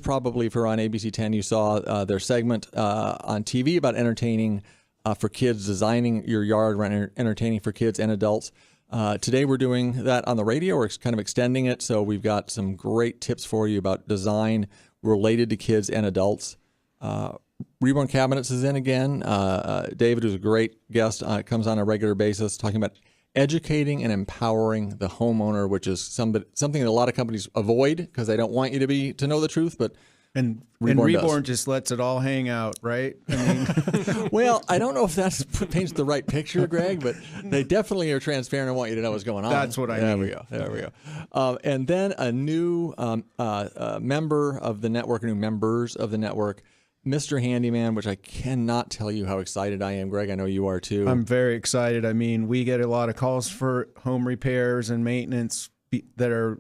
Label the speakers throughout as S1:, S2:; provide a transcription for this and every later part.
S1: probably if you're on ABC 10, you saw their segment on TV about entertaining for kids, designing your yard around entertaining for kids and adults. Today we're doing that on the radio. We're kind of extending it, so we've got some great tips for you about design related to kids and adults. Reborn Cabinets is in again. David, who's a great guest, comes on a regular basis talking about educating and empowering the homeowner, which is something that a lot of companies avoid because they don't want you to know the truth, but
S2: Reborn just lets it all hang out, right? I mean,
S1: well, I don't know if that paints the right picture, Greg, but they definitely are transparent and want you to know what's going on.
S2: That's what I mean.
S1: There we go. And then a new member of the network, new members of the network, Mr. Handyman, which I cannot tell you how excited I am. Greg, I know you are too.
S2: I'm very excited. I mean, we get a lot of calls for home repairs and maintenance that are,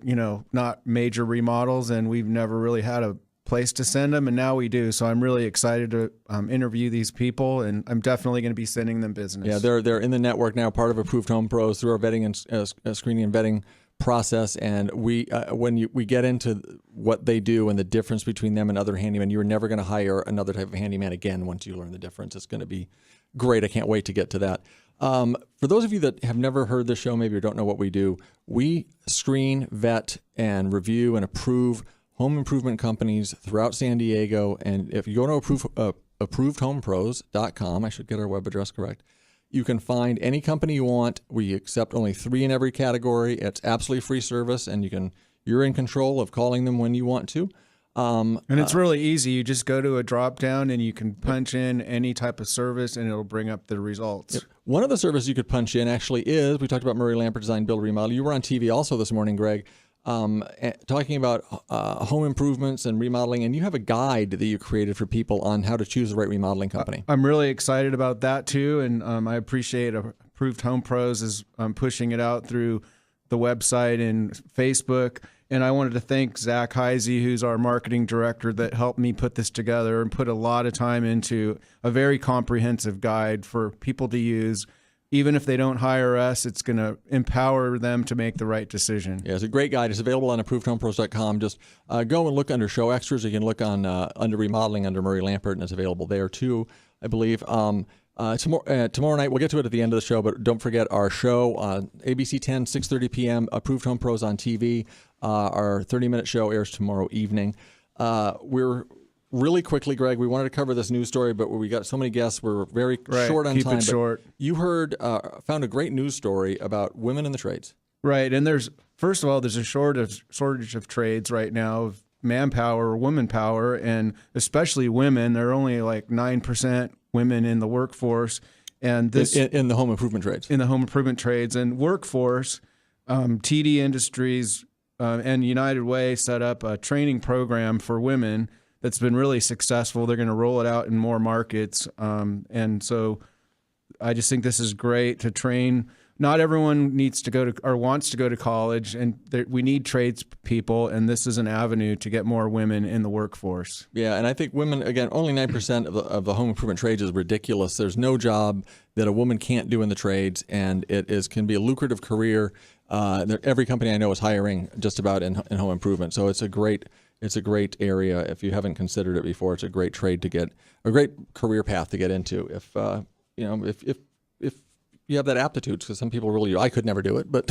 S2: not major remodels, and we've never really had a place to send them, and now we do. So I'm really excited to interview these people, and I'm definitely going to be sending them business.
S1: Yeah, they're in the network now, part of Approved Home Pros through our vetting and screening and vetting process. And we get into what they do and the difference between them and other handymen, you're never going to hire another type of handyman again once you learn the difference. It's going to be great. I can't wait to get to that. For those of you that have never heard this show, maybe or don't know what we do, we screen, vet, and review and approve home improvement companies throughout San Diego. And if you go to approvedhomepros.com, I should get our web address correct, you can find any company you want. We accept only 3 in every category. It's absolutely free service, and you're in control of calling them when you want to.
S2: And it's really easy. You just go to a drop down and you can punch in any type of service and it'll bring up the results.
S1: Yep. One of the services you could punch in actually is, we talked about Murray Lampert Design, Build, Remodel. You were on TV also this morning, Greg, talking about home improvements and remodeling, and you have a guide that you created for people on how to choose the right remodeling company.
S2: I'm really excited about that too, and I appreciate Approved Home Pros is pushing it out through the website and Facebook. And I wanted to thank Zach Heisey, who's our marketing director, that helped me put this together and put a lot of time into a very comprehensive guide for people to use. Even if they don't hire us, it's going to empower them to make the right decision.
S1: Yeah, it's a great guide. It's available on approvedhomepros.com. Just go and look under show extras. You can look on under remodeling under Murray Lampert, and it's available there too, I believe. Tomorrow night, we'll get to it at the end of the show, but don't forget our show, ABC 10, 6:30 p.m., Approved Home Pros on TV. Our 30-minute show airs tomorrow evening. We're really quickly, Greg, we wanted to cover this news story, but we got so many guests, we're very short on time.
S2: Keep it short.
S1: You found a great news story about women in the trades.
S2: Right, and first of all, there's a shortage of trades right now, of manpower, woman power, and especially women. There are only like 9% women in the workforce. And this
S1: in the home improvement trades.
S2: In the home improvement trades and workforce, TD Industries and United Way set up a training program for women that's been really successful. They're going to roll it out in more markets. And so I just think this is great to train. Not everyone needs to go to or wants to go to college, and we need tradespeople, and this is an avenue to get more women in the workforce.
S1: Yeah, and I think women, again, only 9% of the home improvement trades is ridiculous. There's no job that a woman can't do in the trades, and can be a lucrative career. Every company I know is hiring just about in home improvement, so it's a great area. If you haven't considered it before, it's a great trade to get, a great career path to get into. If you have that aptitude, because some people really, I could never do it, but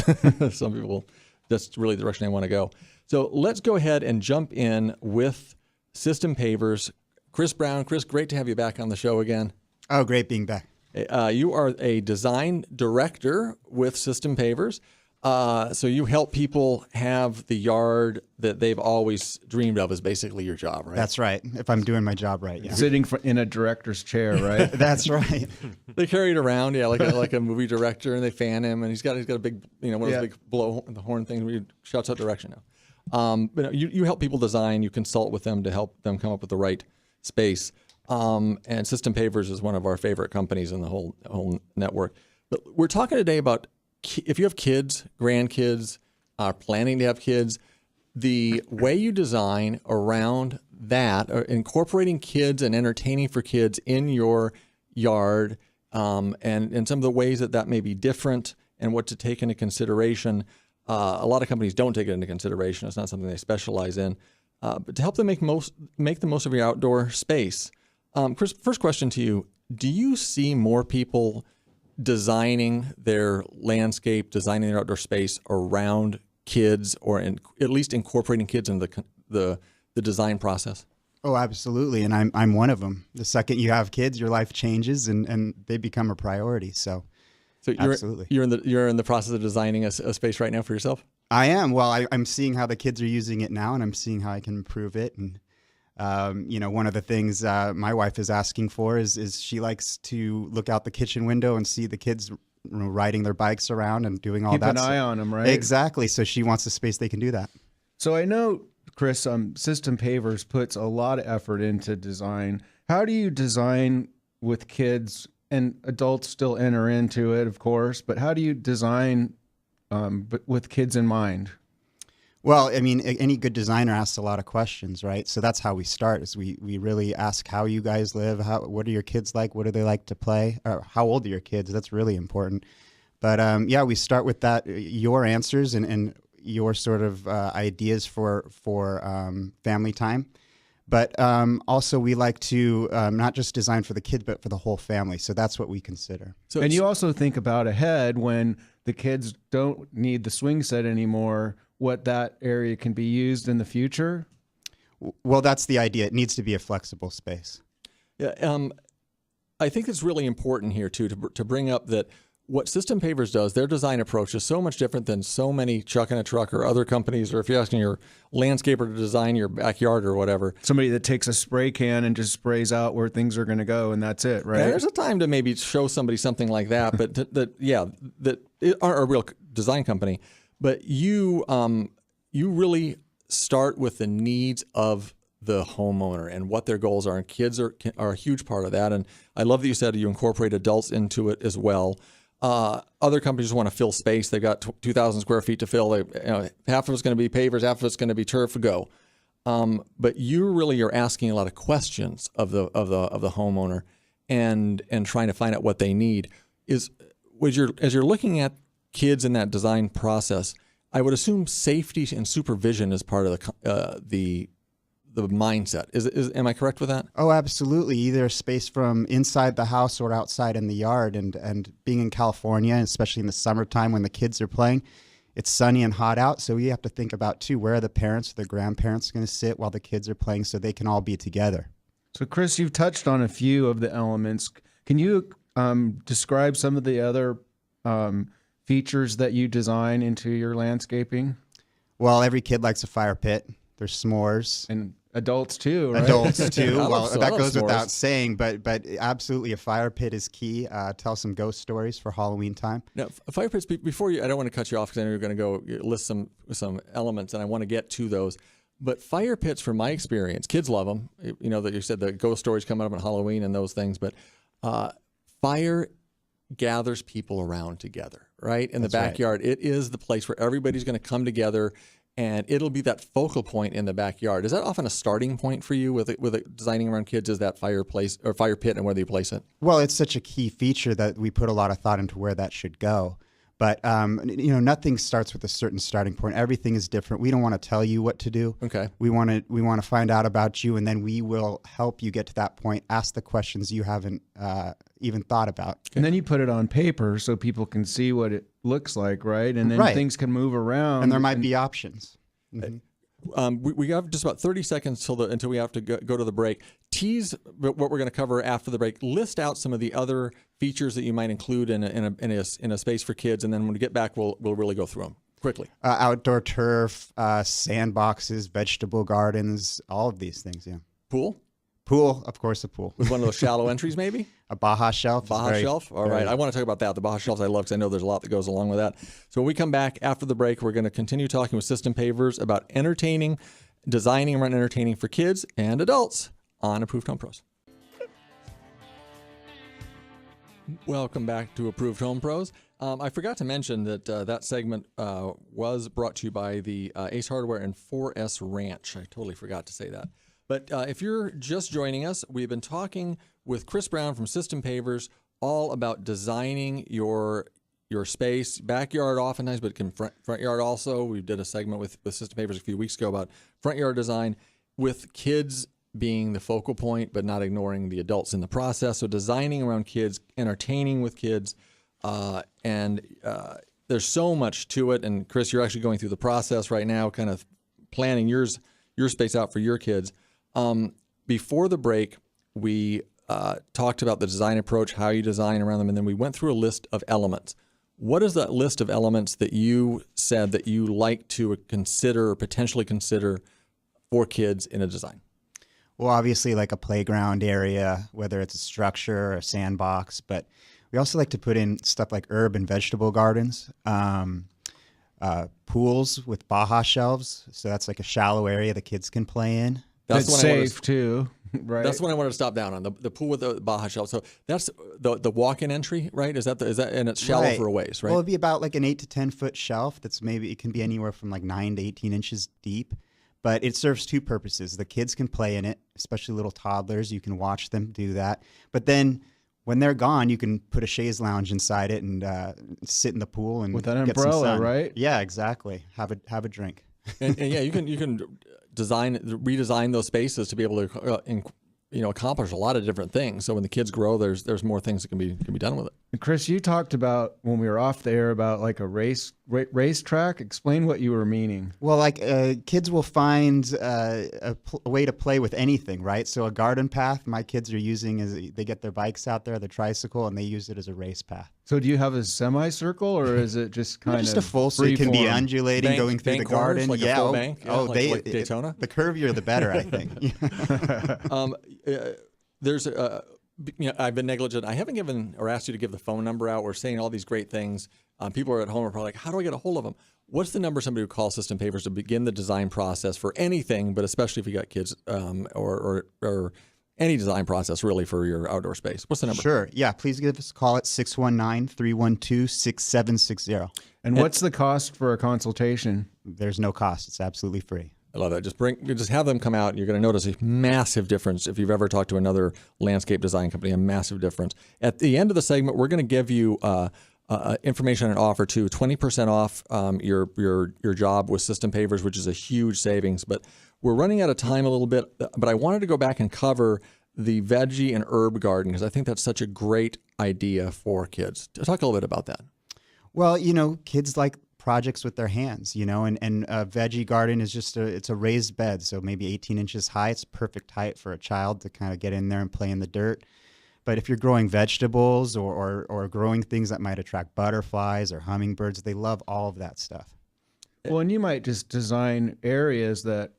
S1: some people, that's really the direction they want to go. So let's go ahead and jump in with System Pavers. Chris Brown. Chris, great to have you back on the show again.
S3: Oh, great being back.
S1: You are a design director with System Pavers. So you help people have the yard that they've always dreamed of is basically your job, right?
S3: That's right. If I'm doing my job right, yeah.
S2: Sitting in a director's chair, right?
S3: That's right.
S1: They carry it around, yeah, like a movie director, and they fan him, and he's got a big, one of those big blow the horn things where he shouts out direction now. But you help people design, you consult with them to help them come up with the right space. And System Pavers is one of our favorite companies in the whole network. But we're talking today about if you have kids, grandkids, are planning to have kids, the way you design around that, or incorporating kids and entertaining for kids in your yard, and some of the ways that may be different and what to take into consideration. A lot of companies don't take it into consideration. It's not something they specialize in. but to help them make the most of your outdoor space. Chris, first question to you: do you see more people designing their landscape, designing their outdoor space around kids, or at least incorporating kids into the design process?
S3: Oh, absolutely. And I'm one of them. The second you have kids, your life changes and they become a priority. So absolutely.
S1: You're in the process of designing a space right now for yourself?
S3: I am. Well, I'm seeing how the kids are using it now, and I'm seeing how I can improve it. And one of the things my wife is asking for is she likes to look out the kitchen window and see the kids riding their bikes around and doing all that.
S2: Keep an eye on them, right?
S3: Exactly. So she wants a space they can do that.
S2: So I know, Chris, System Pavers puts a lot of effort into design. How do you design with kids, and adults still enter into it, of course, but how do you design but with kids in mind?
S3: Well, I mean, any good designer asks a lot of questions, right? So that's how we start, is we really ask how you guys live, what are your kids like, what do they like to play, or how old are your kids? That's really important. But we start with that, your answers and your sort of ideas for family time. But also we like to not just design for the kid, but for the whole family. So that's what we consider.
S2: And you also think about ahead when the kids don't need the swing set anymore, what that area can be used in the future?
S3: Well, that's the idea. It needs to be a flexible space.
S1: Yeah, I think it's really important here, too, to bring up that what System Pavers does, their design approach is so much different than so many Chuck in a Truck or other companies, or if you're asking your landscaper to design your backyard or whatever.
S2: Somebody that takes a spray can and just sprays out where things are going to go, and that's it, right?
S1: Yeah, there's a time to maybe show somebody something like that, but that aren't a real design company. But you really start with the needs of the homeowner and what their goals are, and kids are a huge part of that. And I love that you said you incorporate adults into it as well. Other companies want to fill space. They've got 2,000 square feet to fill. Half of it's going to be pavers, half of it's going to be turf. Go. But you really are asking a lot of questions of the homeowner and trying to find out what they need. As you're looking at kids in that design process, I would assume safety and supervision is part of the mindset. Am I correct with that?
S3: Oh, absolutely. Either space from inside the house or outside in the yard. And being in California, especially in the summertime when the kids are playing, it's sunny and hot out. So we have to think about, too, where are the parents or the grandparents going to sit while the kids are playing so they can all be together.
S2: So, Chris, you've touched on a few of the elements. Can you describe some of the other features that you design into your landscaping?
S3: Well, every kid likes a fire pit. There's s'mores.
S2: And adults too, right?
S3: Adults too. Well, that goes
S1: s'mores.
S3: without saying, but absolutely a fire pit is key. Tell some ghost stories for Halloween time.
S1: Now, fire pits, before you, I don't want to cut you off because I know you're going to go list some elements, and I want to get to those. But fire pits, from my experience, kids love them. You know that you said the ghost stories coming up on Halloween and those things, but fire gathers people around together, right? In the backyard, It is the place where everybody's going to come together, and it'll be that focal point in the backyard. Is that often a starting point for you with designing around kids? Is that fireplace or fire pit, and where do you place it?
S3: Well, it's such a key feature that we put a lot of thought into where that should go. But nothing starts with a certain starting point. Everything is different. We don't want to tell you what to do.
S1: Okay.
S3: We want to find out about you, and then we will help you get to that point. Ask the questions you haven't even thought about.
S2: And then you put it on paper so people can see what it looks like, right? And then things can move around.
S3: And there might be options. Mm-hmm.
S1: We have just about 30 seconds until we have to go to the break. Tease what we're going to cover after the break. List out some of the other features that you might include in a space for kids, and then when we get back, we'll really go through them quickly.
S3: Outdoor turf, sandboxes, vegetable gardens, all of these things. Yeah. Pool, of course, a pool.
S1: With one of those shallow entries, maybe?
S3: A Baja shelf.
S1: Shelf? All right. I want to talk about that. The Baja shelves I love because I know there's a lot that goes along with that. So when we come back after the break, we're going to continue talking with System Pavers about designing around entertaining for kids and adults on Approved Home Pros. Welcome back to Approved Home Pros. I forgot to mention that that segment was brought to you by the Ace Hardware and 4S Ranch. I totally forgot to say that. But if you're just joining us, we've been talking with Chris Brown from System Pavers all about designing your space, backyard oftentimes, but front yard also. We did a segment with System Pavers a few weeks ago about front yard design. with kids being the focal point, but not ignoring the adults in the process. So designing around kids, entertaining with kids, and there's so much to it. And Chris, you're actually going through the process right now, kind of planning your space out for your kids. Before the break, we talked about the design approach, how you design around them, and then we went through a list of elements. What is that list of elements that you said that you like to consider or potentially consider for kids in a design?
S3: Well, obviously like a playground area, whether it's a structure or a sandbox, but we also like to put in stuff like herb and vegetable gardens, pools with Baja shelves. So that's like a shallow area the kids can play in.
S2: That's safe too, right?
S1: That's what I wanted to stop down on, the pool with the Baja shelf. So that's the walk-in entry, right? Is that and it's shallow
S3: Right.
S1: for a ways, right?
S3: Well, it'd be about like an 8 to 10 foot shelf. That's maybe, it can be anywhere from like 9 to 18 inches deep. But it serves two purposes. The kids can play in it, especially little toddlers. You can watch them do that. But then when they're gone, you can put a chaise lounge inside it and sit in the pool and
S2: with an
S3: get some
S2: umbrella,
S3: sun.
S2: right?
S3: Yeah, exactly. Have a drink.
S1: and yeah, you can redesign those spaces to be able to accomplish a lot of different things. So when the kids grow, there's more things that can be done with it.
S2: And Chris, you talked about when we were off the air about like a race track. Explain what you were meaning.
S3: Well, like kids will find a way to play with anything, right? So a garden path, my kids are using is they get their bikes out there, their tricycle, and they use it as a race path.
S2: So do you have a semicircle, or is it just kind
S3: Just
S2: of
S3: a full, so it can be
S2: free-form?
S3: undulating going through the
S1: bank corners,
S3: garden.
S1: like a full bank? Yeah, like Daytona?
S3: The curvier the better, I think.
S1: There's I've been negligent. I haven't given or asked you to give the phone number out. We're saying all these great things. People are at home are probably like, how do I get a hold of them? What's the number somebody who calls System Pavers to begin the design process for anything, but especially if you got kids or any design process really for your outdoor space? What's the number?
S3: Sure. Yeah, please give us a call at 619-312-6760.
S2: And what's the cost for a consultation?
S3: There's no cost. It's absolutely free.
S1: I love it. Just have them come out. You're going to notice a massive difference if you've ever talked to another landscape design company. A massive difference. At the end of the segment, we're going to give you information on an offer too. 20% off your job with System Pavers, which is a huge savings. But we're running out of time a little bit. But I wanted to go back and cover the veggie and herb garden because I think that's such a great idea for kids. Talk a little bit about that.
S3: Well, kids like projects with their hands, and a veggie garden is just it's a raised bed, so maybe 18 inches high. It's perfect height for a child to kind of get in there and play in the dirt. But if you're growing vegetables or growing things that might attract butterflies or hummingbirds, they love all of that stuff.
S2: Well, and you might just design areas that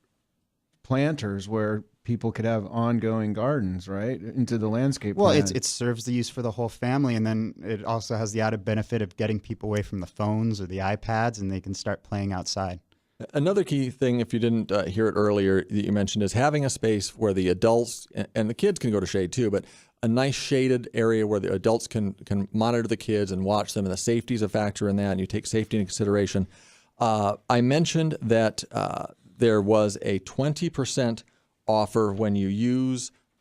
S2: planters where people could have ongoing gardens, right, into the landscape
S3: Well,
S2: plan.
S3: it serves the use for the whole family, and then it also has the added benefit of getting people away from the phones or the iPads, and they can start playing outside.
S1: Another key thing, if you didn't hear it earlier, that you mentioned is having a space where the adults and the kids can go to shade too, but a nice shaded area where the adults can monitor the kids and watch them, and the safety is a factor in that, and you take safety into consideration. I mentioned that there was a 20% offer when you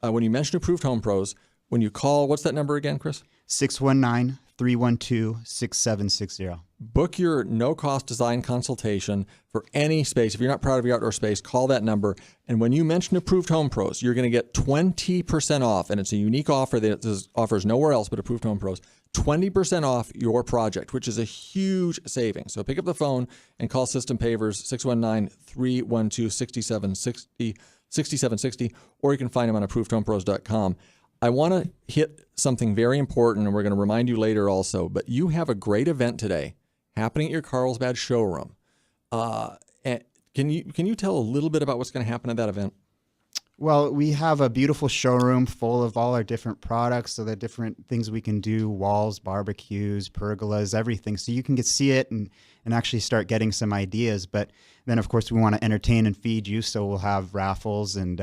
S1: mention Approved Home Pros, when you call, what's that number again, Chris?
S3: 619-312-6760.
S1: Book your no-cost design consultation for any space. If you're not proud of your outdoor space, call that number. And when you mention Approved Home Pros, you're going to get 20% off. And it's a unique offer that offers nowhere else but Approved Home Pros. 20% off your project, which is a huge savings. So pick up the phone and call System Pavers, 619-312-6760, or you can find them on ApprovedHomePros.com. I want to hit something very important, and we're going to remind you later also, but you have a great event today happening at your Carlsbad showroom. And can you tell a little bit about what's going to happen at that event?
S3: Well, we have a beautiful showroom full of all our different products, so the different things we can do, walls, barbecues, pergolas, everything. So you can see it and actually start getting some ideas. But then, of course, we want to entertain and feed you, so we'll have raffles and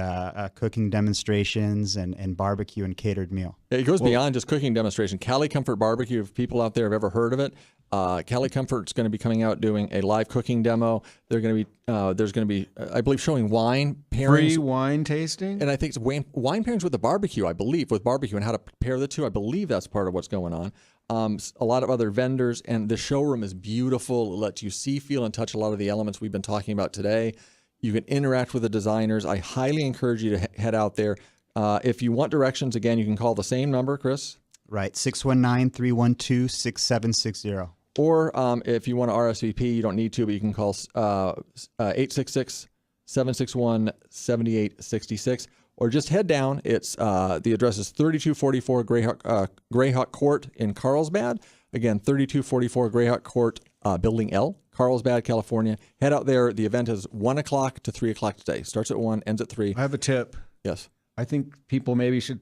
S3: cooking demonstrations and barbecue and catered meal.
S1: It goes beyond just cooking demonstration. Cali Comfort Barbecue, if people out there have ever heard of it, Cali Comfort's going to be coming out doing a live cooking demo. They're going to be there's going to be, I believe, showing wine pairings.
S2: Free wine tasting?
S1: And I think it's wine pairings with the barbecue, I believe, with barbecue and how to pair the two. I believe that's part of what's going on. A lot of other vendors, and the showroom is beautiful. It lets you see, feel, and touch a lot of the elements we've been talking about today. You can interact with the designers. I highly encourage you to head out there. If you want directions, again, you can call the same number, Chris.
S3: Right, 619-312-6760.
S1: Or if you want to RSVP, you don't need to, but you can call 866-761-7866. Or just head down. It's the address is 3244 Greyhawk Court in Carlsbad. Again, 3244 Greyhawk Court, Building L, Carlsbad, California. Head out there. The event is 1 o'clock to 3 o'clock today. Starts at 1, ends at 3.
S2: I have a tip.
S1: Yes.
S2: I think people maybe should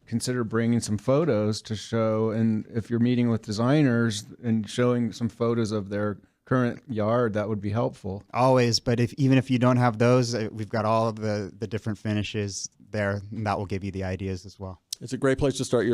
S2: consider bringing some photos to show, and if you're meeting with designers and showing some photos of their current yard, that would be helpful.
S3: Always, but even if you don't have those, we've got all of the different finishes there, and that will give you the ideas as well.
S1: It's a great place to start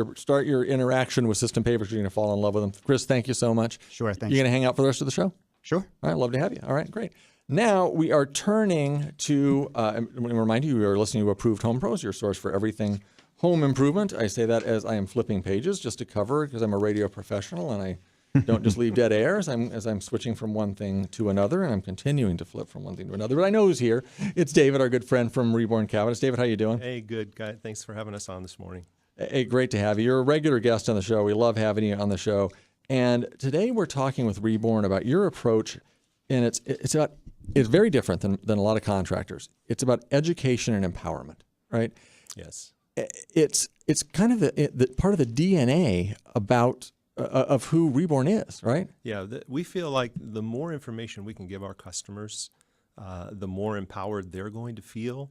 S1: your interaction with System Pavers. You're going to fall in love with them. Chris, thank you so much.
S3: Sure, thanks.
S1: You're going to hang out for the rest of the show?
S3: Sure.
S1: All right, love to have you. All right, great. Now we are turning to, let me remind you, are listening to Approved Home Pros, your source for everything home improvement. I say that as I am flipping pages just to cover, because I'm a radio professional and I don't just leave dead air as I'm switching from one thing to another, and I'm continuing to flip from one thing to another. But I know who's here. It's David, our good friend from Reborn Cabinets. David, how you doing?
S4: Hey, good, guy. Thanks for having us on this morning.
S1: Hey, great to have you. You're a regular guest on the show. We love having you on the show. And today we're talking with Reborn about your approach, and it's very different than a lot of contractors. It's about education and empowerment, right?
S4: Yes.
S1: It's kind of the part of the DNA of who Reborn is, right?
S4: Yeah, we feel like the more information we can give our customers, the more empowered they're going to feel,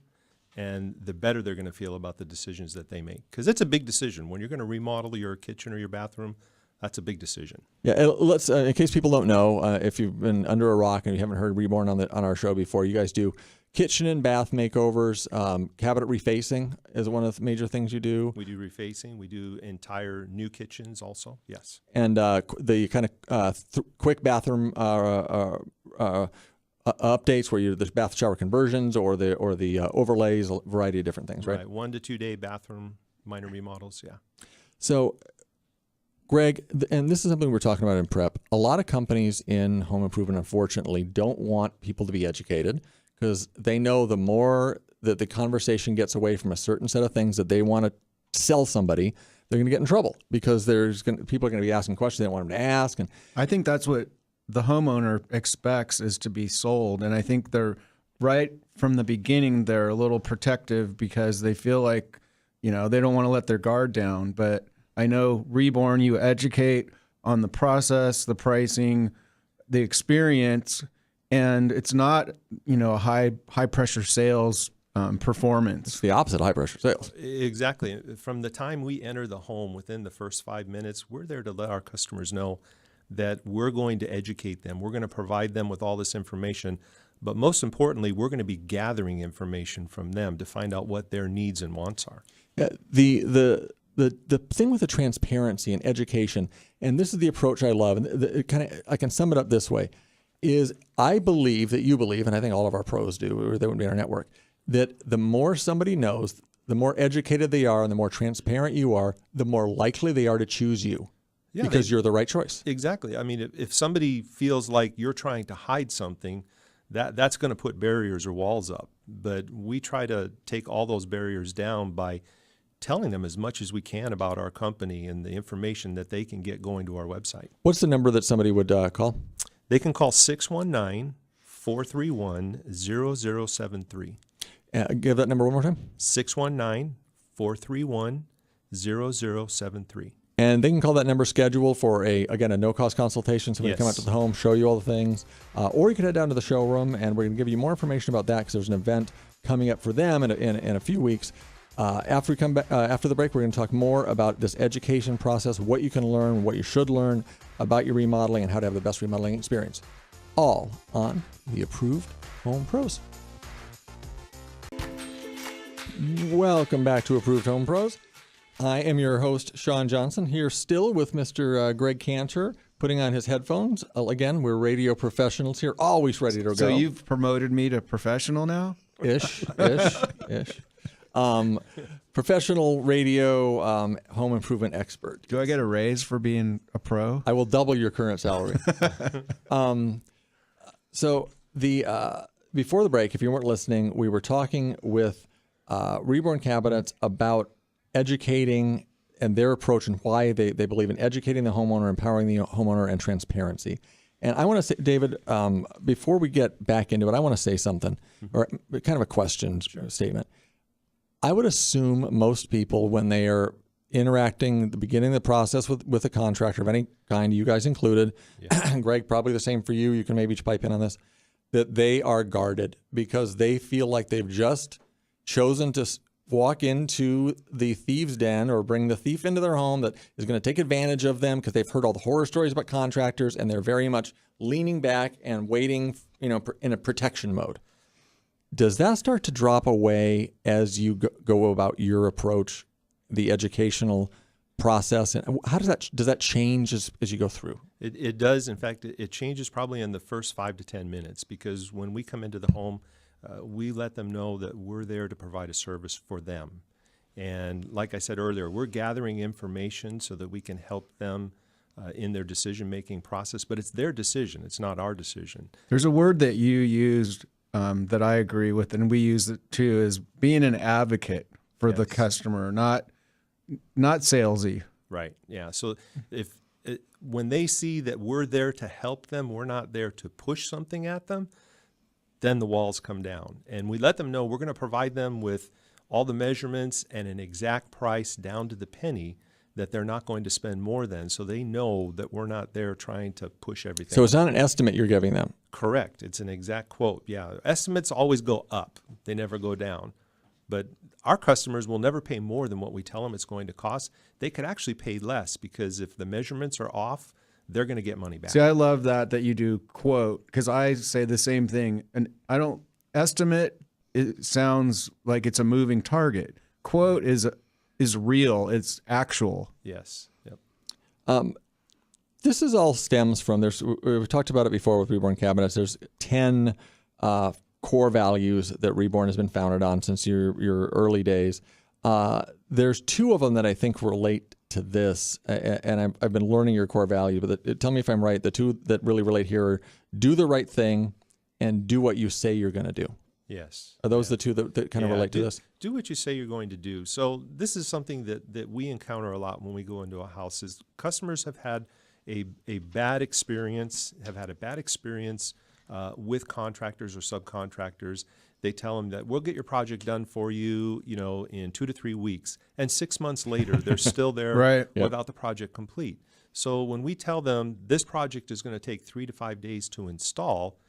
S4: and the better they're going to feel about the decisions that they make. Because it's a big decision. When you're going to remodel your kitchen or your bathroom, that's a big decision. Yeah,
S1: let's in case people don't know, if you've been under a rock and you haven't heard Reborn on our show before, you guys do kitchen and bath makeovers. Cabinet refacing is one of the major things you do.
S4: We do refacing. We do entire new kitchens also. Yes.
S1: And the kind of quick bathroom updates where there's bath shower conversions or the overlays, a variety of different things, right?
S4: 1 to 2 day bathroom minor remodels. Yeah.
S1: So, Greg, and this is something we're talking about in prep. A lot of companies in home improvement, unfortunately, don't want people to be educated because they know the more that the conversation gets away from a certain set of things that they want to sell somebody, they're going to get in trouble because people are going to be asking questions they don't want them to ask. And
S2: I think that's what the homeowner expects, is to be sold. And I think they're right from the beginning, they're a little protective because they feel like, they don't want to let their guard down. But I know Reborn, you educate on the process, the pricing, the experience, and it's not, a high pressure sales performance.
S1: It's the opposite, high pressure sales.
S4: Exactly. From the time we enter the home, within the first 5 minutes, we're there to let our customers know that we're going to educate them. We're going to provide them with all this information. But most importantly, we're going to be gathering information from them to find out what their needs and wants are.
S1: Yeah, the thing with the transparency and education, and this is the approach I love, and I can sum it up this way, is I believe that you believe, and I think all of our pros do, or they wouldn't be in our network, that the more somebody knows, the more educated they are and the more transparent you are, the more likely they are to choose you because you're the right choice.
S4: Exactly. I mean, if somebody feels like you're trying to hide something, that's going to put barriers or walls up. But we try to take all those barriers down by telling them as much as we can about our company and the information that they can get going to our website.
S1: What's the number that somebody would call?
S4: They can call 619-431-0073.
S1: Give that number one more time.
S4: 619-431-0073.
S1: And they can call that number, schedule for a no-cost consultation. Somebody come out to the home, show you all the things. Or you could head down to the showroom, and we're going to give you more information about that because there's an event coming up for them in a few weeks. After we come back, after the break, we're going to talk more about this education process, what you can learn, what you should learn about your remodeling, and how to have the best remodeling experience. All on the Approved Home Pros. Welcome back to Approved Home Pros. I am your host, Sean Johnson, here still with Mr. Greg Cantor, putting on his headphones. Again, we're radio professionals here, always ready to go.
S2: So you've promoted me to professional now?
S1: Ish. Professional radio home improvement expert.
S2: Do I get a raise for being a pro?
S1: I will double your current salary. So before the break, if you weren't listening, we were talking with Reborn Cabinets about educating and their approach and why they believe in educating the homeowner, empowering the homeowner, and transparency. And I want to say, David, before we get back into it, I want to say something, or kind of a question statement. I would assume most people, when they are interacting at the beginning of the process with a contractor of any kind, you guys included, Greg, probably the same for you, you can maybe pipe in on this, that they are guarded because they feel like they've just chosen to walk into the thieves' den or bring the thief into their home that is going to take advantage of them because they've heard all the horror stories about contractors, and they're very much leaning back and waiting, in a protection mode. Does that start to drop away as you go about your approach, the educational process, and how does that change as you go through?
S4: It does. In fact, it changes probably in the first 5 to 10 minutes, because when we come into the home, we let them know that we're there to provide a service for them. And like I said earlier, we're gathering information so that we can help them in their decision-making process, but it's their decision. It's not our decision.
S2: There's a word that you used that I agree with, and we use it too, is being an advocate for the customer, not salesy.
S4: Right. Yeah. So when they see that we're there to help them, we're not there to push something at them, then the walls come down. And we let them know we're going to provide them with all the measurements and an exact price down to the penny that they're not going to spend more than, so they know that we're not there trying to push everything.
S1: So it's not an estimate you're giving them.
S4: Correct. It's an exact quote. Yeah. Estimates always go up. They never go down. But our customers will never pay more than what we tell them it's going to cost. They could actually pay less, because if the measurements are off, they're going to get money back.
S2: See, I love that you do quote, because I say the same thing. And I don't estimate. It sounds like it's a moving target. Quote is real. It's actual.
S4: Yes. Yep.
S1: This is all stems from, we've talked about it before with Reborn Cabinets. There's 10 core values that Reborn has been founded on since your early days. There's 2 of them that I think relate to this, and I've been learning your core value, but tell me if I'm right. The 2 that really relate here are do the right thing and do what you say you're going to do.
S4: Yes.
S1: Are those the 2 that kind of relate to this?
S4: Do what you say you're going to do. So this is something that we encounter a lot when we go into a house, is customers have had a bad experience, with contractors or subcontractors. They tell them that we'll get your project done for you, in 2 to 3 weeks. And 6 months later, they're still there
S2: Right.
S4: without the project complete. So when we tell them this project is going to take 3 to 5 days to install,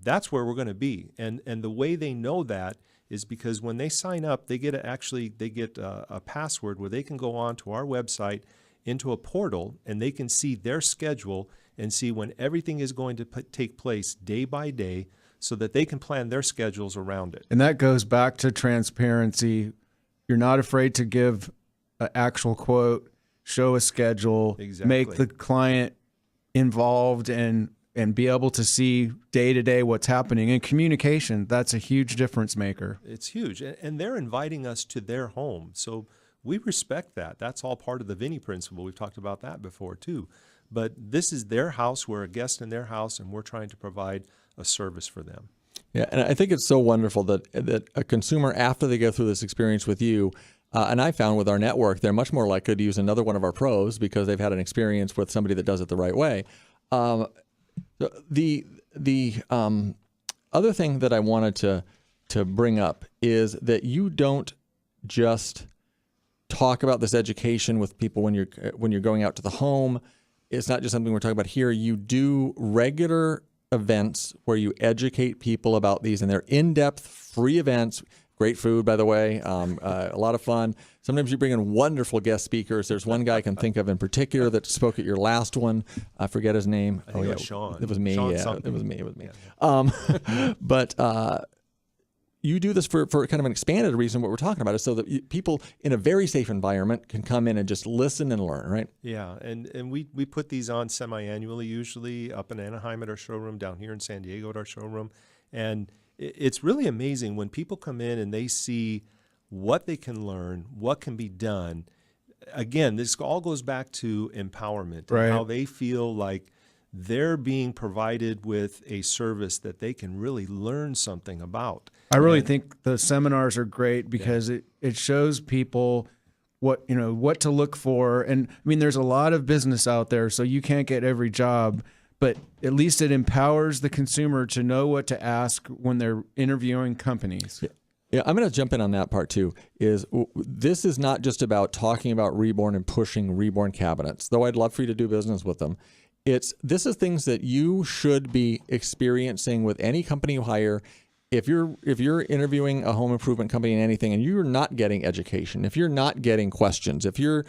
S4: that's where we're going to be. And the way they know that is because when they sign up, they get a password where they can go on to our website into a portal, and they can see their schedule and see when everything is going to take place day by day, so that they can plan their schedules around it.
S2: And that goes back to transparency. You're not afraid to give an actual quote, show a schedule, make the client involved, and be able to see day to day what's happening. And communication, that's a huge difference maker.
S4: It's huge. And they're inviting us to their home. So we respect that. That's all part of the Vinny principle. We've talked about that before too. But this is their house. We're a guest in their house, and we're trying to provide a service for them.
S1: Yeah, and I think it's so wonderful that a consumer, after they go through this experience with you, and I found with our network, they're much more likely to use another one of our pros because they've had an experience with somebody that does it the right way. The other thing that I wanted to bring up is that you don't just talk about this education with people when you're going out to the home. It's not just something we're talking about here. You do regular events where you educate people about these, and they're in-depth, free events. Great food, by the way, a lot of fun. Sometimes you bring in wonderful guest speakers. There's one guy I can think of in particular that spoke at your last one. I forget his name.
S4: I think it was Sean.
S1: It was me.
S4: Sean
S1: yeah,
S4: something.
S1: it was me.
S4: Yeah.
S1: But you do this for kind of an expanded reason. What we're talking about is so that people in a very safe environment can come in and just listen and learn, right?
S4: Yeah, and we put these on semi-annually, usually up in Anaheim at our showroom, down here in San Diego at our showroom. And it's really amazing when people come in and they see what they can learn, what can be done. Again, this all goes back to empowerment,
S2: right,
S4: and how they feel like they're being provided with a service that they can really learn something about.
S2: I really think the seminars are great because it shows people what to look for. And I mean, there's a lot of business out there, so you can't get every job, but at least it empowers the consumer to know what to ask when they're interviewing companies.
S1: Yeah, I'm going to jump in on that part too. This is not just about talking about Reborn and pushing Reborn cabinets, though I'd love for you to do business with them. This is things that you should be experiencing with any company you hire. If you're interviewing a home improvement company in anything and you're not getting education, if you're not getting questions, if you're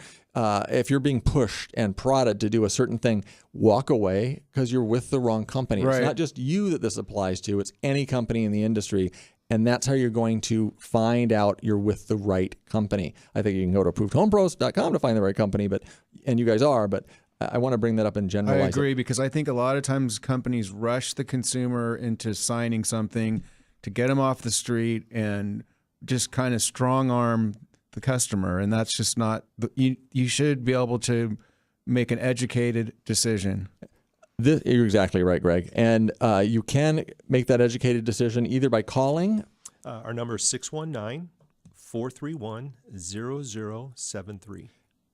S1: being pushed and prodded to do a certain thing, walk away because you're with the wrong company.
S2: Right.
S1: It's not just you that this applies to, it's any company in the industry. And that's how you're going to find out you're with the right company. I think you can go to approvedhomepros.com to find the right company, and you guys are, but I want to bring that up and generalize.
S2: I agree because I think a lot of times companies rush the consumer into signing something to get them off the street and just kind of strong arm the customer. And that's just not, you should be able to make an educated decision.
S1: You're exactly right, Greg. And you can make that educated decision either by calling.
S4: Our number is 619-431-0073.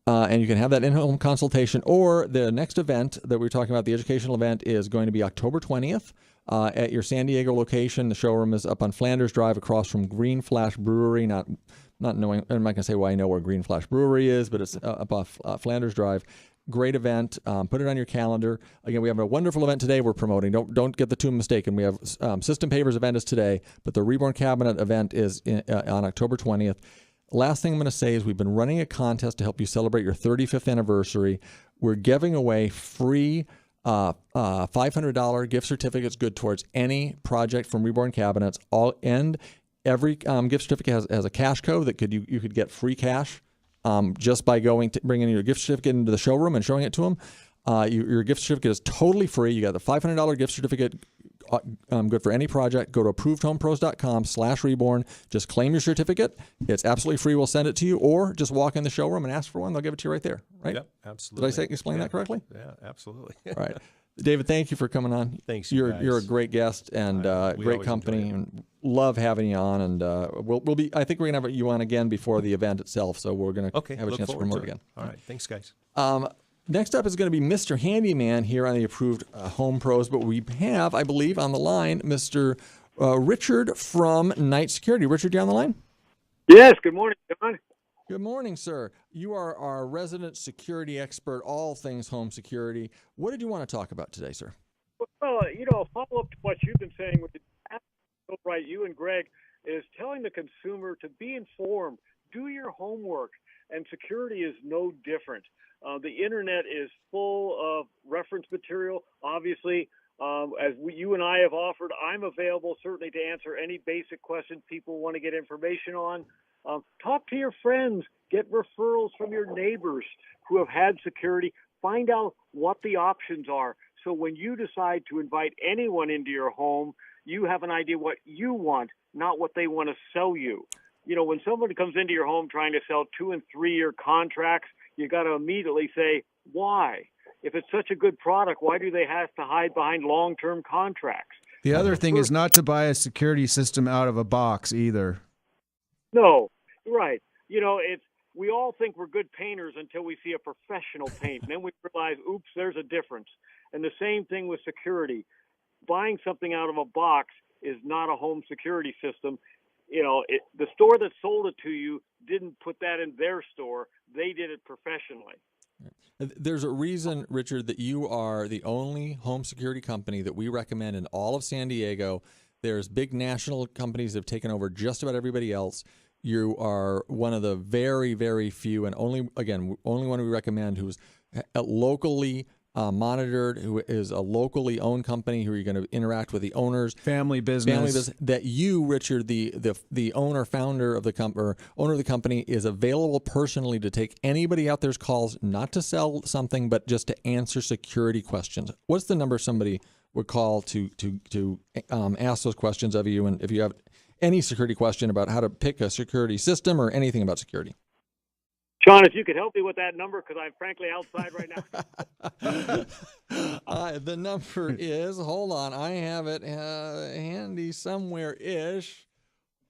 S1: And you can have that in-home consultation. Or the next event that we're talking about, the educational event, is going to be October 20th at your San Diego location. The showroom is up on Flanders Drive across from Green Flash Brewery. Not knowing, I'm not going to say why I know where Green Flash Brewery is, but it's up off Flanders Drive. Great event. Put it on your calendar. Again, we have a wonderful event today we're promoting. Don't get the two mistaken. We have System Pavers event is today, but the Reborn Cabinet event is on October 20th. Last thing I'm going to say is we've been running a contest to help you celebrate your 35th anniversary. We're giving away free $500 gift certificates good towards any project from Reborn Cabinets. Every gift certificate has a cash code that you could get free cash. Just by bringing your gift certificate into the showroom and showing it to them. Your gift certificate is totally free. You got the $500 gift certificate, good for any project. Go to approvedhomepros.com/reborn. Just claim your certificate. It's absolutely free. We'll send it to you, or just walk in the showroom and ask for one. They'll give it to you right there. Right?
S4: Yep, absolutely.
S1: Did I explain that correctly?
S4: Yeah, absolutely.
S1: All right. David, thank you for coming on.
S4: Thanks,
S1: You're
S4: guys.
S1: a great guest and great
S4: always
S1: company,
S4: enjoy it.
S1: and love having you on. And we'll be. I think we're gonna have you on again before the event itself. So we're gonna have a
S4: look
S1: chance to
S4: forward
S1: promote
S4: to
S1: again.
S4: All right, thanks, guys.
S1: Next up is going to be Mr. Handyman here on the Approved Home Pros, but we have, I believe, on the line Mr. Richard from Night Security. Richard, you on the line?
S5: Yes, good morning, John.
S1: Good morning, sir. You are our resident security expert, all things home security. What did you want to talk about today, sir?
S5: Well, follow up to what you've been saying, with right, you and Greg, is telling the consumer to be informed, do your homework, and security is no different. The internet is full of reference material. Obviously, you and I have offered, I'm available certainly to answer any basic questions people want to get information on. Talk to your friends, get referrals from your neighbors who have had security, find out what the options are. So when you decide to invite anyone into your home, you have an idea what you want, not what they want to sell you. When someone comes into your home trying to sell 2- and 3-year contracts, you got to immediately say, why? If it's such a good product, why do they have to hide behind long-term contracts?
S2: The other thing is not to buy a security system out of a box either.
S5: No, right. We all think we're good painters until we see a professional paint. And then we realize, oops, there's a difference. And the same thing with security. Buying something out of a box is not a home security system. The store that sold it to you didn't put that in their store. They did it professionally.
S1: There's a reason, Richard, that you are the only home security company that we recommend in all of San Diego. There's big national companies that have taken over just about everybody else. You are one of the very, very few and only one we recommend who's locally monitored, who is a locally owned company, who you're going to interact with the owners.
S2: Family business.
S1: That you, Richard, the owner, founder of the company, or owner of the company, is available personally to take anybody out there's calls, not to sell something, but just to answer security questions. What's the number somebody would call to ask those questions of you, and if you have any security question about how to pick a security system or anything about security?
S5: Sean, if you could help me with that number, because I'm frankly outside right now.
S1: The number is, hold on, I have it handy somewhere-ish.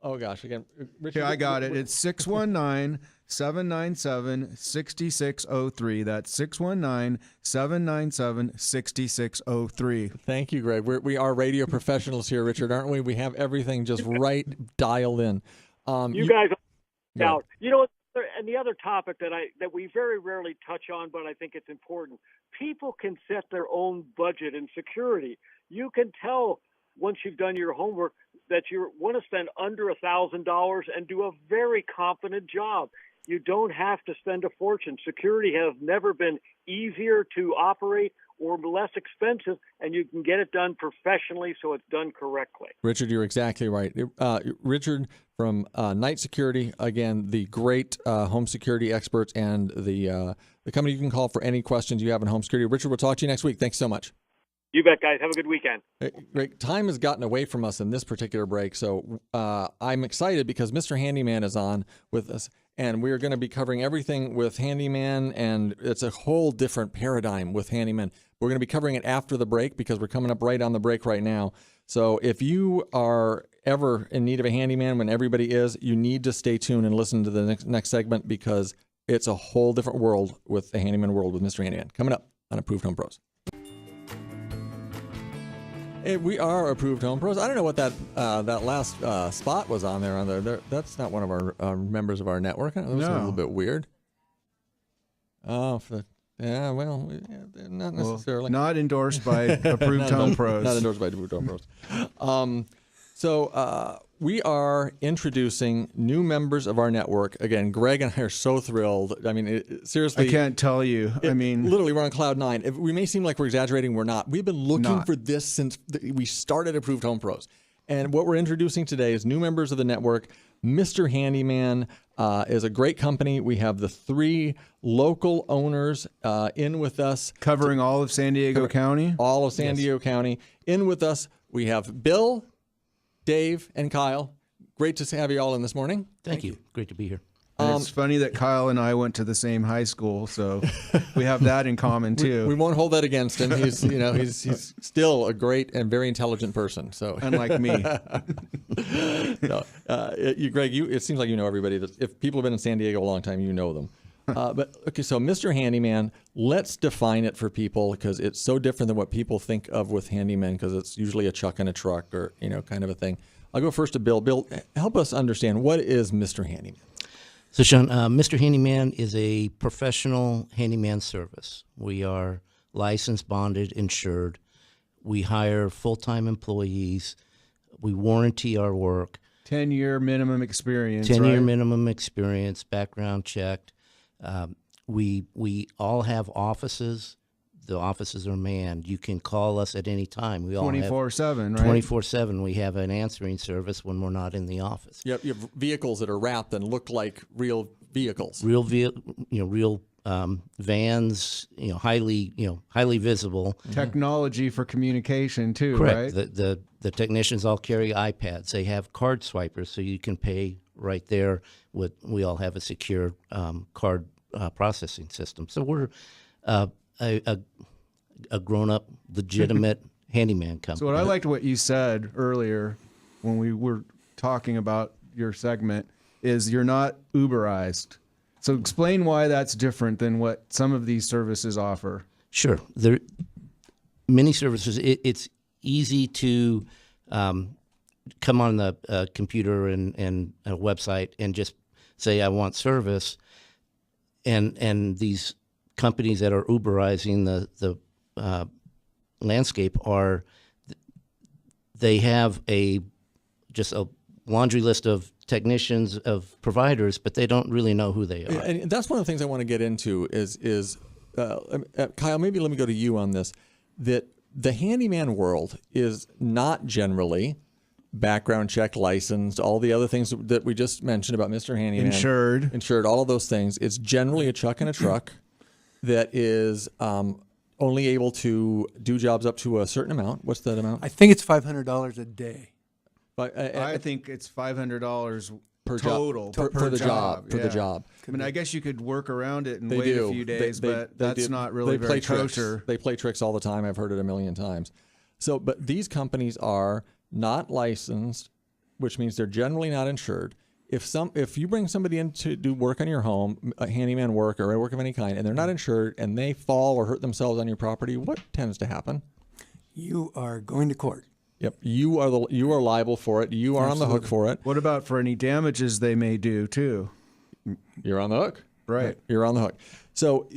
S1: Oh, gosh, again. Richard,
S2: Here, I got it. It's 619-797-6603. That's 619-797-6603.
S1: Thank you, Greg. We are radio professionals here, Richard, aren't we? We have everything just right dialed in.
S5: You guys are out. You know, and the other topic that we very rarely touch on, but I think it's important. People can set their own budget in security. You can tell once you've done your homework that you want to spend under $1,000 and do a very competent job. You don't have to spend a fortune. Security has never been easier to operate or less expensive, and you can get it done professionally so it's done correctly.
S1: Richard, you're exactly right. Richard from Night Security, again, the great home security experts and the company you can call for any questions you have in home security. Richard, we'll talk to you next week. Thanks so much.
S5: You bet, guys. Have a good weekend.
S1: Great. Time has gotten away from us in this particular break, so I'm excited because Mr. Handyman is on with us, and we are going to be covering everything with Handyman, and it's a whole different paradigm with Handyman. We're going to be covering it after the break because we're coming up right on the break right now. So if you are ever in need of a handyman, when everybody is, you need to stay tuned and listen to the next segment because it's a whole different world with the Handyman world with Mr. Handyman. Coming up on Approved Home Pros. Hey, we are Approved Home Pros. I don't know what that last spot was on there. That's not one of our members of our network. It was a little bit weird. Oh, yeah, well, not necessarily.
S2: Not endorsed by Approved Home Pros.
S1: Not endorsed by Approved Home Pros. So we are introducing new members of our network. Again, Greg and I are so thrilled. I mean, seriously.
S2: I can't tell you.
S1: Literally, we're on cloud nine. We may seem like we're exaggerating. We're not. We've been looking for this since we started Approved Home Pros. And what we're introducing today is new members of the network. Mr. Handyman is a great company. We have the 3 local owners in with us.
S2: Covering all of San Diego County?
S1: All of San Diego County. In with us, we have Bill, Dave, and Kyle. Great to have you all in this morning.
S6: Thank you. Great to be here.
S2: It's funny that Kyle and I went to the same high school, so we have that in common too.
S1: We won't hold that against him. He's he's still a great and very intelligent person. So
S2: unlike me.
S1: No, Greg, it seems like you know everybody. If people have been in San Diego a long time, you know them. But okay, so Mr. Handyman, let's define it for people because it's so different than what people think of with handyman because it's usually a chuck in a truck or kind of a thing. I'll go first to Bill. Bill, help us understand what is Mr. Handyman.
S6: So, Sean, Mr. Handyman is a professional handyman service. We are licensed, bonded, insured. We hire full-time employees. We warranty our work.
S2: 10-year minimum experience.
S6: 10-year minimum experience, background checked. We all have offices. The offices are manned. You can call us at any time. We all
S2: 24/7, right?
S6: 24/7. We have an answering service when we're not in the office.
S1: You have vehicles that are wrapped and look like real vehicles.
S6: Real vans, highly visible.
S2: Technology for communication too,
S6: Correct.
S2: right?
S6: The technicians all carry iPads. They have card swipers, so you can pay right there. We all have a secure card processing system. So we're a grown-up, legitimate handyman company.
S2: So I liked what you said earlier when we were talking about your segment is you're not Uberized. So explain why that's different than what some of these services offer.
S6: Sure. Many services, it's easy to come on the computer and a website and just say, I want service. And these companies that are Uberizing the landscape they have just a laundry list of technicians, of providers, but they don't really know who they are.
S1: And that's one of the things I want to get into is Kyle, maybe let me go to you on this, that the handyman world is not generally background check, licensed, all the other things that we just mentioned about Mr. Handyman. Insured, all of those things. It's generally a chuck in a truck that is only able to do jobs up to a certain amount. What's that amount?
S7: I think it's $500 a day.
S2: But I think it's $500
S1: per
S2: Total.
S1: job for the job for the job.
S2: I mean, I guess you could work around it and
S1: They
S2: wait
S1: do.
S2: a few days, but that's not really
S1: they
S2: very
S1: play tricks.
S2: kosher.
S1: They play tricks all the time. I've heard it a million times. So, but these companies are not licensed, which means they're generally not insured. If you bring somebody in to do work on your home, a handyman work or work of any kind, and they're not insured and they fall or hurt themselves on your property, what tends to happen?
S7: You are going to court.
S1: Yep, you are liable for it. You are on the hook for it.
S2: What about for any damages they may do too?
S1: You're on the hook.
S2: Right.
S1: You're on the hook. So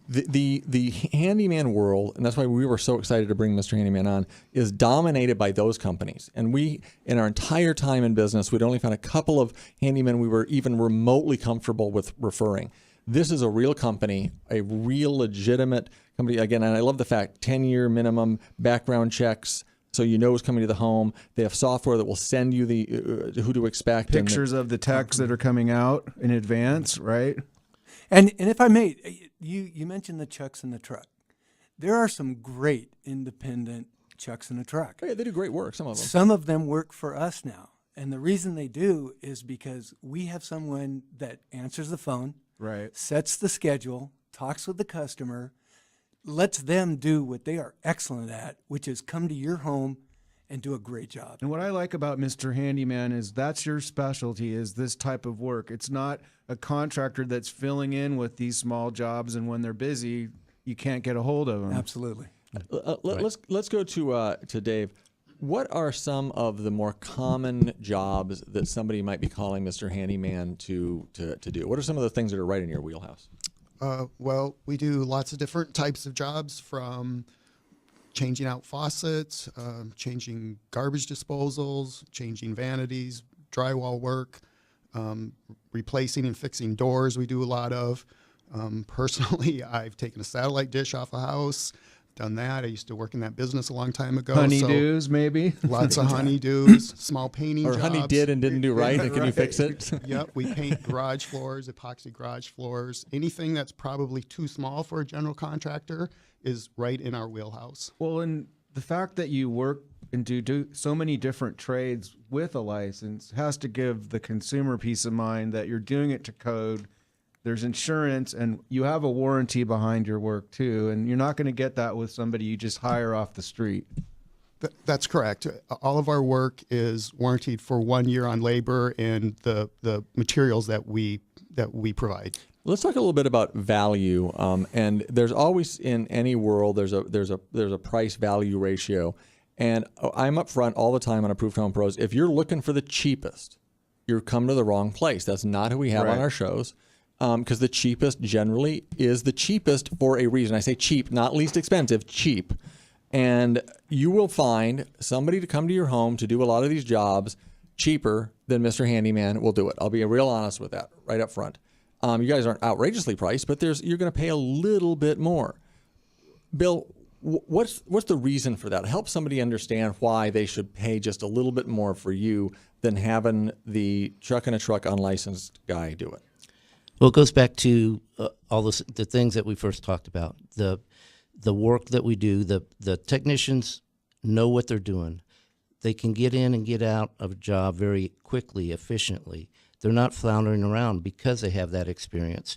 S1: the handyman world, and that's why we were so excited to bring Mr. Handyman on, is dominated by those companies. And we, in our entire time in business, we'd only found a couple of handymen we were even remotely comfortable with referring. This is a real company, a real legitimate company. Again, and I love the fact 10-year minimum background checks. So you know who's coming to the home. They have software that will send you the who to expect.
S2: Pictures of the techs that are coming out in advance, right?
S7: And if I may, you mentioned the chucks in the truck. There are some great independent chucks in the truck.
S1: Oh, yeah, they do great work, some of them.
S7: Some of them work for us now. And the reason they do is because we have someone that answers the phone,
S2: Right.
S7: sets the schedule, talks with the customer, lets them do what they are excellent at, which is come to your home and do a great job.
S2: And what I like about Mr. Handyman is that's your specialty, is this type of work. It's not a contractor that's filling in with these small jobs, and when they're busy, you can't get a hold of them.
S7: Absolutely.
S1: Let's go to Dave. What are some of the more common jobs that somebody might be calling Mr. Handyman to do? What are some of the things that are right in your wheelhouse?
S8: Well, we do lots of different types of jobs, from changing out faucets, changing garbage disposals, changing vanities, drywall work, replacing and fixing doors we do a lot of. Personally, I've taken a satellite dish off a house, done that. I used to work in that business a long time ago.
S2: Honeydews, maybe?
S8: Lots of honeydews, small painting
S1: Or
S8: jobs.
S1: honey did and didn't do right, and can you fix it?
S8: Yep, we paint garage floors, epoxy garage floors. Anything that's probably too small for a general contractor is right in our wheelhouse.
S2: Well, and the fact that you work and do so many different trades with a license has to give the consumer peace of mind that you're doing it to code. There's insurance, and you have a warranty behind your work too. And you're not going to get that with somebody you just hire off the street.
S8: That's correct. All of our work is warranted for 1 year on labor and the materials that we provide.
S1: Let's talk a little bit about value. And there's always, in any world, there's a price value ratio. And I'm up front all the time on Approved Home Pros. If you're looking for the cheapest, you're come to the wrong place. That's not who we have on our shows. Because the cheapest generally is the cheapest for a reason. I say cheap, not least expensive, cheap. And you will find somebody to come to your home to do a lot of these jobs cheaper than Mr. Handyman will do it. I'll be real honest with that right up front. You guys aren't outrageously priced, but you're going to pay a little bit more. Bill, what's the reason for that? Help somebody understand why they should pay just a little bit more for you than having the truck in a truck unlicensed guy do it.
S6: Well, it goes back to all the things that we first talked about. The work that we do, the technicians know what they're doing. They can get in and get out of a job very quickly, efficiently. They're not floundering around because they have that experience.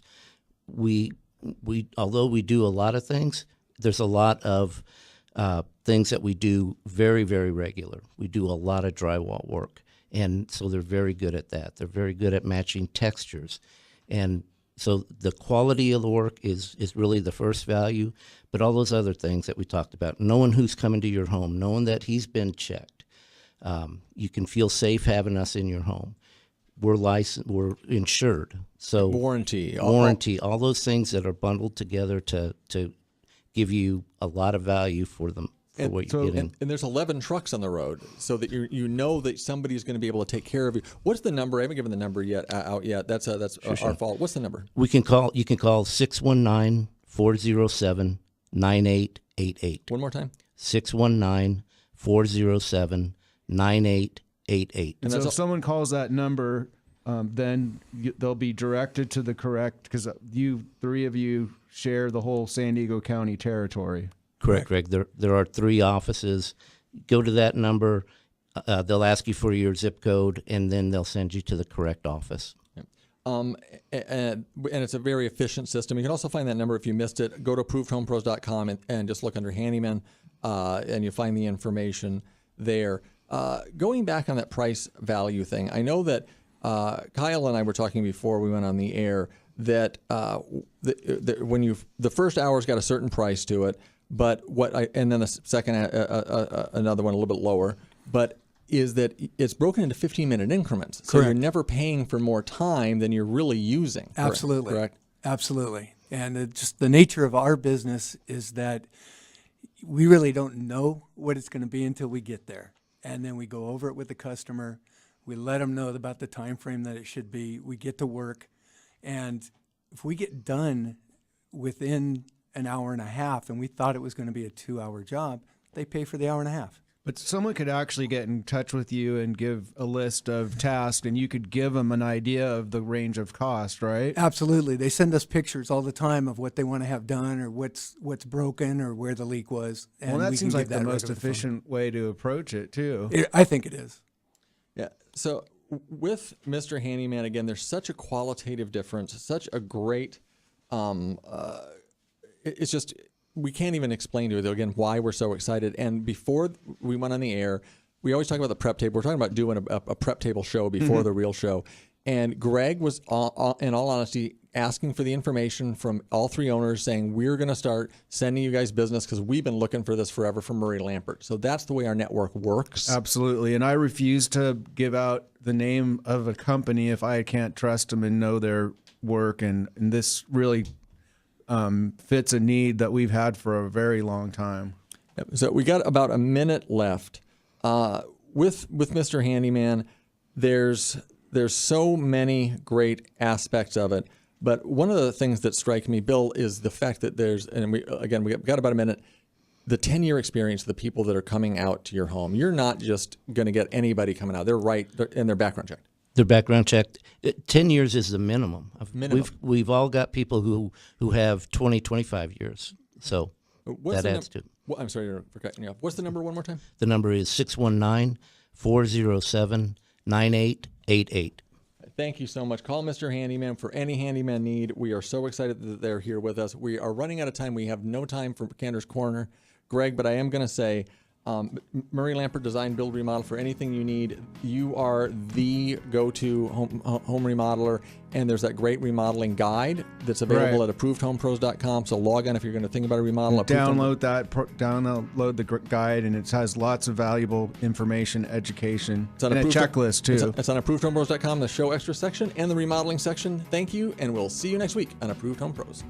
S6: Although we do a lot of things, there's a lot of things that we do very, very regular. We do a lot of drywall work, and so they're very good at that. They're very good at matching textures. And so the quality of the work is really the first value, but all those other things that we talked about, knowing who's coming to your home, knowing that he's been checked. You can feel safe having us in your home. We're licensed, we're insured. So
S1: warranty,
S6: all those things that are bundled together to give you a lot of value for them. What you're getting.
S1: And there's 11 trucks on the road, so that you know that somebody's going to be able to take care of you. What's the number? I haven't given the number out yet. That's our fault. What's the number?
S6: You can call 619-407-9888.
S1: One more time.
S6: 619-407-9888.
S2: And so if someone calls that number, then they'll be directed to the correct, because three of you share the whole San Diego County territory.
S6: Correct, Greg. There are 3 offices. Go to that number. They'll ask you for your zip code, and then they'll send you to the correct office.
S1: And it's a very efficient system. You can also find that number if you missed it. Go to ApprovedHomePros.com and just look under Handyman, and you find the information there. Going back on that price value thing, I know that Kyle and I were talking before we went on the air that when the first hour's got a certain price to it, but and then the second another one a little bit lower, but is that it's broken into 15-minute increments. So you're never paying for more time than you're really using.
S7: Absolutely.
S1: Correct?
S7: Absolutely. And just the nature of our business is that we really don't know what it's going to be until we get there. And then we go over it with the customer. We let them know about the time frame that it should be. We get to work. And if we get done within an hour and a half and we thought it was going to be a 2-hour job, they pay for the hour and a half.
S2: But someone could actually get in touch with you and give a list of tasks, and you could give them an idea of the range of cost, right?
S7: Absolutely. They send us pictures all the time of what they want to have done or what's broken or where the leak was. And
S2: Well, that
S7: we
S2: seems
S7: can
S2: like
S7: give that
S2: the
S7: right
S2: most
S7: over the phone.
S2: efficient way to approach it, too.
S7: I think it is.
S1: Yeah. So with Mr. Handyman, again, there's such a qualitative difference, such a great, it's just, we can't even explain to you, again, why we're so excited. And before we went on the air, we always talk about the prep table. We're talking about doing a prep table show before the real show. And Greg was, in all honesty, asking for the information from all three owners saying, we're going to start sending you guys business because we've been looking for this forever from Murray Lampert. So that's the way our network works.
S2: Absolutely. And I refuse to give out the name of a company if I can't trust them and know their work. And this really fits a need that we've had for a very long time.
S1: So we got about a minute left. With Mr. Handyman, there's so many great aspects of it. But one of the things that strike me, Bill, is the fact that we got about a minute, the 10-year experience of the people that are coming out to your home. You're not just going to get anybody coming out. They're and they're background checked.
S6: Their background checked. 10 years is the minimum.
S1: Minimum.
S6: We've all got people who have 20, 25 years. So that adds to it.
S1: Well, I'm sorry for cutting you off. What's the number one more time?
S6: The number is 619-407-9888.
S1: Thank you so much. Call Mr. Handyman for any handyman need. We are so excited that they're here with us. We are running out of time. We have no time for Cantor's Corner, Greg, but I am going to say Murray Lampert Design, Build, Remodel for anything you need. You are the go-to home remodeler, and there's that great remodeling guide that's available at ApprovedHomePros.com. So log on if you're going to think about a remodel.
S2: Download the guide, and it has lots of valuable information, education, and a checklist, too.
S1: It's on ApprovedHomePros.com, the show extra section and the remodeling section. Thank you, and we'll see you next week on Approved Home Pros.